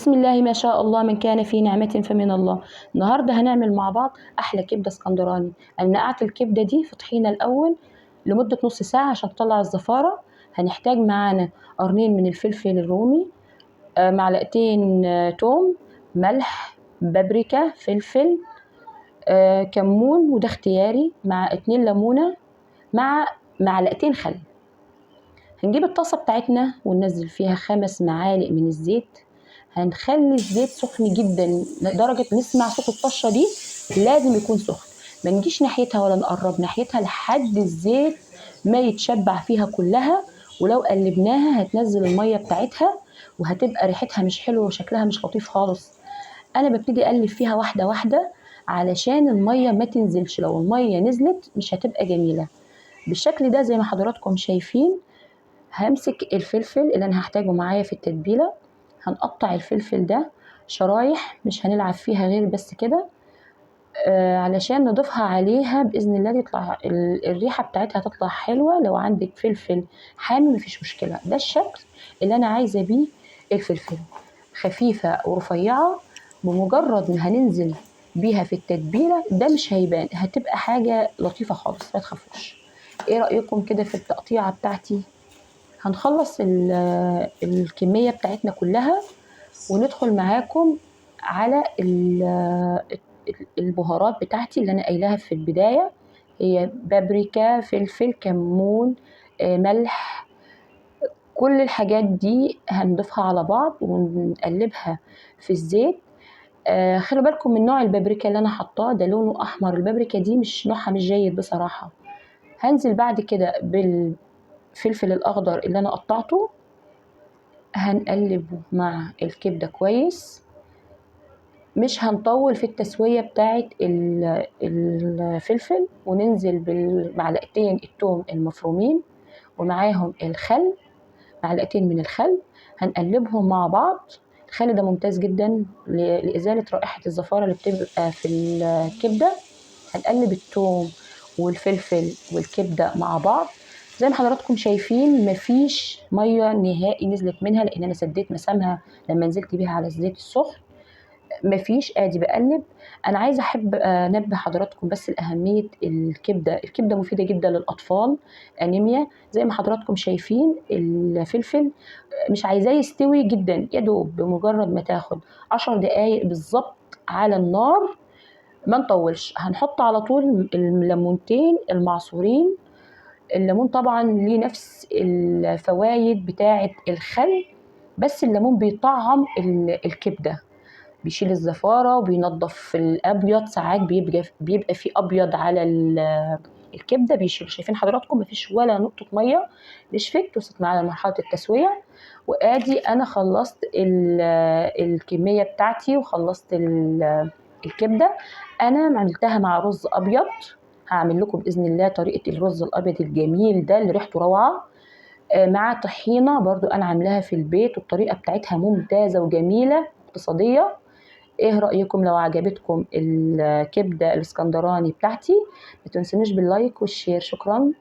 بسم الله ما شاء الله، من كان في نعمة فمن الله. النهارده هنعمل مع بعض أحلى كبدة اسكندراني. أنا نقعت الكبدة دي في طحينة الأول لمدة نص ساعة عشان تطلع الزفارة. هنحتاج معانا قرنين من الفلفل الرومي، معلقتين توم، ملح، بابريكا، فلفل، كمون وده اختياري، مع 2 ليمونة، مع معلقتين خل. هنجيب الطاسة بتاعتنا وننزل فيها 5 معالق من الزيت. هنخلي الزيت سخن جدا لدرجة نسمع صوت الطشة دي، لازم يكون سخن. ما نجيش ناحيتها ولا نقرب ناحيتها لحد الزيت ما يتشبع فيها كلها. ولو قلبناها هتنزل المية بتاعتها وهتبقى ريحتها مش حلوة وشكلها مش لطيف خالص. انا ببتدي اقلب فيها واحدة واحدة علشان المية ما تنزلش، لو المية نزلت مش هتبقى جميلة. بالشكل ده زي ما حضراتكم شايفين. همسك الفلفل اللي انا هحتاجه معايا في التتبيله، هنقطع الفلفل ده شرايح، مش هنلعب فيها غير بس كده، علشان نضيفها عليها باذن الله يطلع الريحه بتاعتها تطلع حلوه. لو عندك فلفل حامي مفيش مشكله. ده الشكل اللي انا عايزه بيه الفلفل، خفيفه ورفيعه. بمجرد ما هننزل بيها في التتبيله ده مش هيبان، هتبقى حاجه لطيفه خالص، ما تخافوش. ايه رايكم كده في التقطيعه بتاعتي؟ هنخلص الكمية بتاعتنا كلها وندخل معاكم على البهارات بتاعتي اللي انا قايلاها في البداية. هي بابريكا، فلفل، كمون، ملح. كل الحاجات دي هنضيفها على بعض ونقلبها في الزيت. خلوا بالكم من نوع البابريكا اللي انا حطاه، ده لونه احمر. البابريكا دي مش نوعها مش جيد بصراحة. هنزل بعد كده بالفلفل الاخضر اللي انا قطعته، هنقلبه مع الكبدة كويس. مش هنطول في التسوية بتاعة الفلفل، وننزل بالمعلقتين التوم المفرومين ومعاهم الخل، معلقتين من الخل. هنقلبهم مع بعض. الخل ده ممتاز جدا لإزالة رائحة الزفارة اللي بتبقى في الكبدة. هنقلب التوم والفلفل والكبدة مع بعض. زي ما حضراتكم شايفين مفيش ميه نهائي نزلت منها، لان انا سديت مسامها لما نزلت بيها على الزيت السخن. مفيش، ادي بقلب. انا عايزه انبه حضراتكم بس لاهميه الكبده. الكبده مفيده جدا للاطفال، انيميا. زي ما حضراتكم شايفين الفلفل مش عايزاه يستوي جدا، يا دوب بمجرد ما تاخد 10 دقايق بالظبط على النار، ما نطولش. هنحط على طول الليمونتين المعصورين. الليمون طبعا ليه نفس الفوائد بتاعة الخل، بس الليمون بيطعم الكبدة، بيشيل الزفارة وبينظف الأبيض. ساعات بيبقى فيه أبيض على الكبدة، بيشيل. شايفين حضراتكم مفيش ولا نقطة مية نشفت. وصلت معانا لمرحلة التسوية. وآدي أنا خلصت الكمية بتاعتي وخلصت الكبدة. أنا عملتها مع رز أبيض. هعمل لكم بإذن الله طريقة الرز الأبيض الجميل ده اللي ريحته روعة، مع طحينة برضو أنا عاملاها في البيت، والطريقة بتاعتها ممتازة وجميلة اقتصادية. ايه رأيكم لو عجبتكم الكبدة الاسكندراني بتاعتي؟ ما تنسونيش باللايك والشير. شكرا.